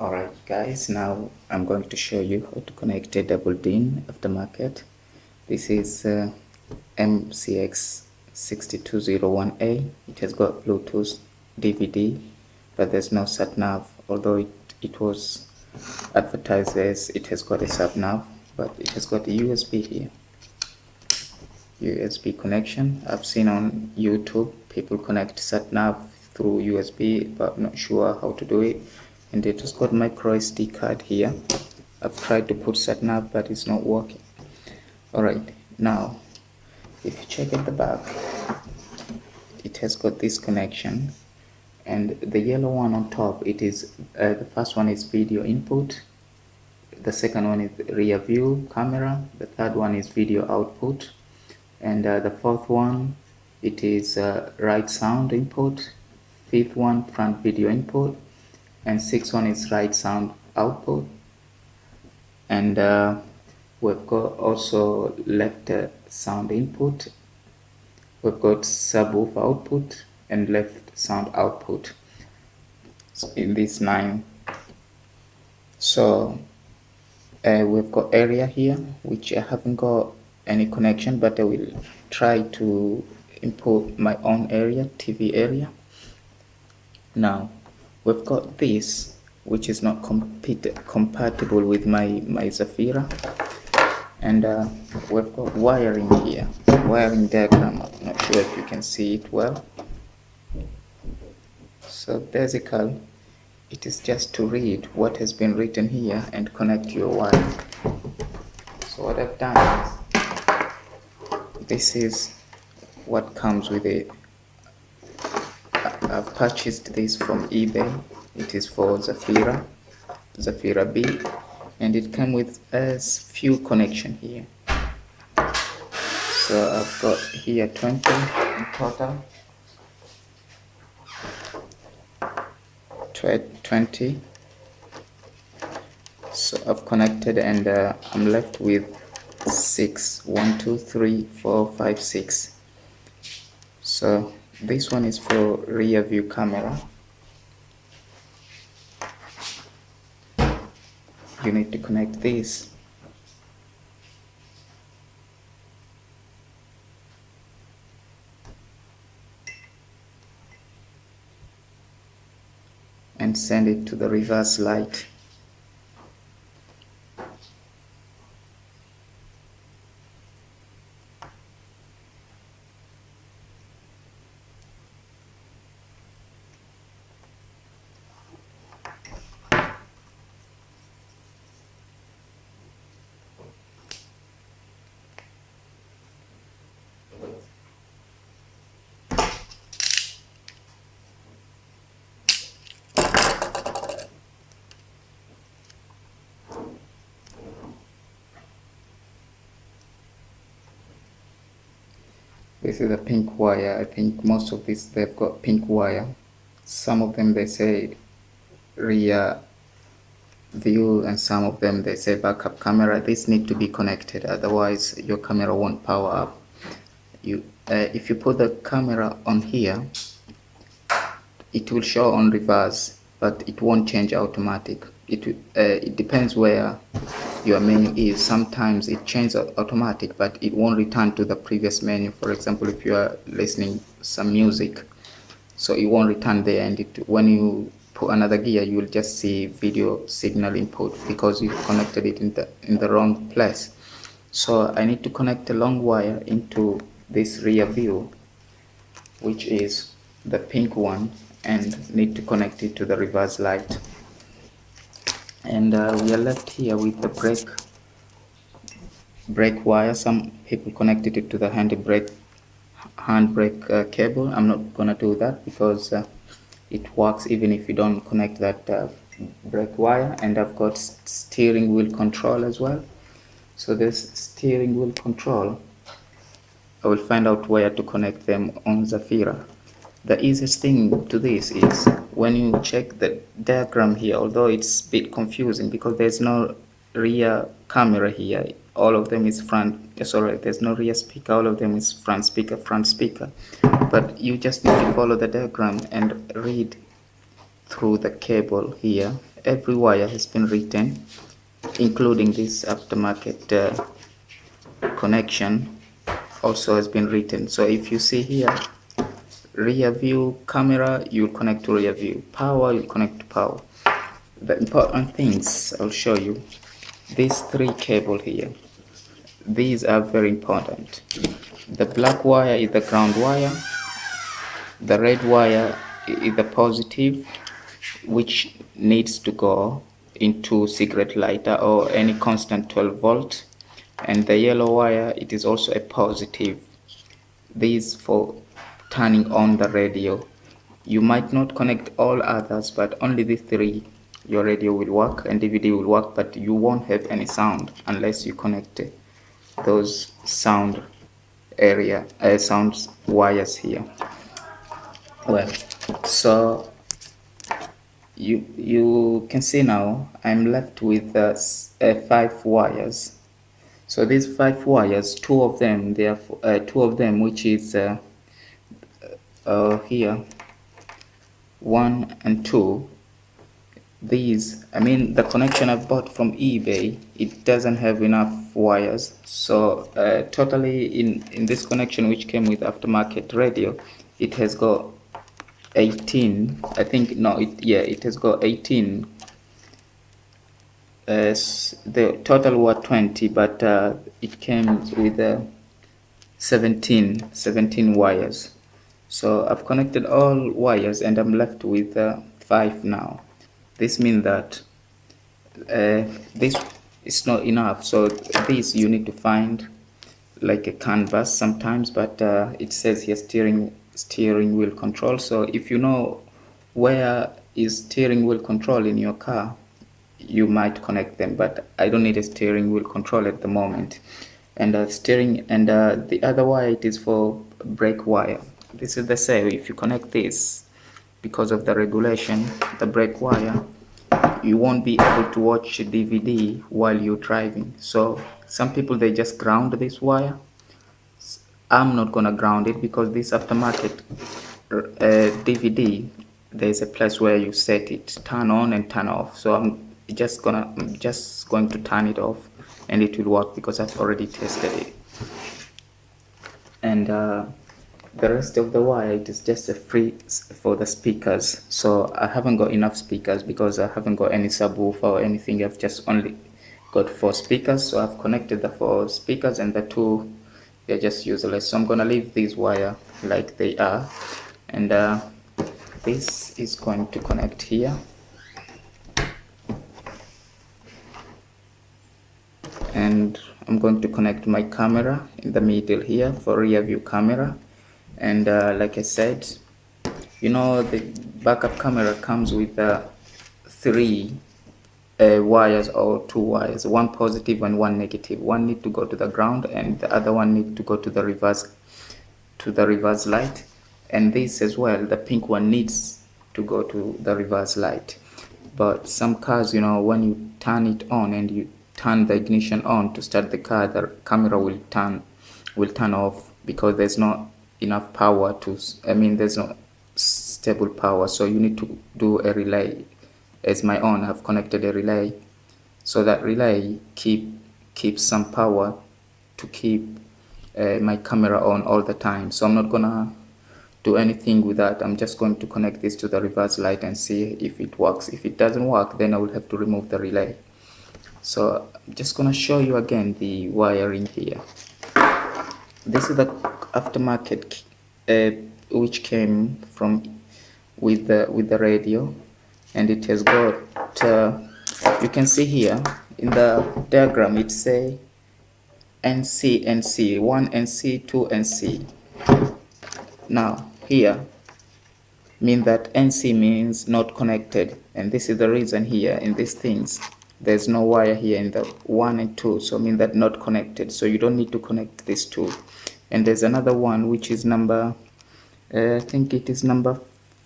Alright guys, now I'm going to show you how to connect a double DIN aftermarket. This is MCX6201A. It has got Bluetooth, DVD, but there's no sat-nav, although it was advertised as it has got a sat-nav, but it has got a USB here. USB connection. I've seen on YouTube people connect sat-nav through USB, but I'm not sure how to do it. And it has got micro SD card here. I've tried to put sat-nav, but it's not working. Alright, now if you check at the back, it has got this connection, and the yellow one on top, it is the first one is video input, the second one is rear view camera, the third one is video output, and the fourth one, it is right sound input, fifth one front video input, and sixth one is right sound output. And we've got also left sound input, we've got subwoofer output and left sound output in these 9. So we've got area here, which I haven't got any connection, but I will try to import my own area, TV area. Now we've got this, which is not compatible with my Zafira, and we've got wiring here, wiring diagram. I'm not sure if you can see it well. So basically it is just to read what has been written here and connect your wire. So what I've done is, this is what comes with it. I've purchased this from eBay. It is for Zafira B, and it came with a few connection here. So I've got here 20 in total. 20. So I've connected, and I'm left with 6. 1, 2, 3, 4, 5, 6. So this one is for rear view camera. You need to connect this. And send it to the reverse light. This is a pink wire. I think most of these, they've got pink wire. Some of them they say rear view, and some of them they say backup camera. These need to be connected, otherwise your camera won't power up. If you put the camera on here, it will show on reverse, but it won't change automatic. It depends where your menu is. Sometimes it changes automatic, but it won't return to the previous menu. For example, if you are listening some music, so it won't return there, and when you put another gear, you will just see video signal input because you connected it in the wrong place. So I need to connect a long wire into this rear view, which is the pink one, and need to connect it to the reverse light. And we are left here with the brake wire. Some people connected it to the handbrake cable. I'm not gonna do that because it works even if you don't connect that brake wire. And I've got steering wheel control as well. So this steering wheel control, I will find out where to connect them on Zafira. The easiest thing to this is when you check the diagram here, although it's a bit confusing because there's no rear camera here, all of them is front, sorry, there's no rear speaker, all of them is front speaker, but you just need to follow the diagram and read through the cable here every wire has been written, including this aftermarket connection also has been written. So if you see here, rear view camera, you connect to rear view, power, you connect to power. The important things I'll show you, these three cable here, these are very important. The black wire is the ground wire, the red wire is the positive, which needs to go into cigarette lighter or any constant 12 volt, and the yellow wire, it is also a positive. This for turning on the radio. You might not connect all others, but only these three, your radio will work and DVD will work, but you won't have any sound unless you connect those sound sound wires here. Well, so you can see now I'm left with 5 wires. So these 5 wires, two of them which is here 1 and 2, these, I mean, the connection I bought from eBay, it doesn't have enough wires. So totally in this connection, which came with aftermarket radio, it has got 18, I think. No, it has got 18. The total were 20, but it came with 17 wires. So I've connected all wires and I'm left with 5 now. This means that this is not enough. So this you need to find like a canvas sometimes, but it says here steering wheel control. So if you know where is steering wheel control in your car, you might connect them, but I don't need a steering wheel control at the moment. And the other wire, it is for brake wire. This is the same. If you connect this, because of the regulation, the brake wire, you won't be able to watch DVD while you're driving. So some people, they just ground this wire. I'm not gonna ground it because this aftermarket DVD, there's a place where you set it, turn on and turn off. So I'm just going to turn it off and it will work because I've already tested it. And the rest of the wire, it is just a free for the speakers. So I haven't got enough speakers because I haven't got any subwoofer or anything. I've just only got 4 speakers. So I've connected the 4 speakers and the 2, they're just useless. So I'm gonna leave these wire like they are, and this is going to connect here. And I'm going to connect my camera in the middle here for rear view camera. And like I said, you know, the backup camera comes with 3 wires or 2 wires, 1 positive and 1 negative. One need to go to the ground and the other one need to go to the reverse light. And this as well, the pink one needs to go to the reverse light. But some cars, you know, when you turn it on and you turn the ignition on to start the car, the camera will turn off because there's not enough power there's no stable power. So you need to do a relay. As my own, I've connected a relay, so that relay keeps some power to keep my camera on all the time. So I'm not gonna do anything with that. I'm just going to connect this to the reverse light and see if it works. If it doesn't work, then I will have to remove the relay. So I'm just gonna show you again the wiring here. This is the aftermarket which came from with the radio, and it has got you can see here in the diagram it say NC 1 NC 2 NC. Now here mean that NC means not connected, and this is the reason here in these things there's no wire here in the 1 and 2, so mean that not connected. So you don't need to connect these 2. And there's another one which is number I think it is number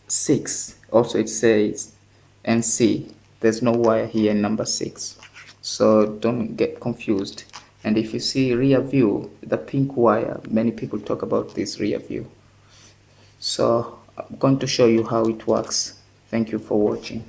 6. Also it says NC. There's no wire here in number 6, so don't get confused. And if you see rear view, the pink wire, many people talk about this rear view. So I'm going to show you how it works. Thank you for watching.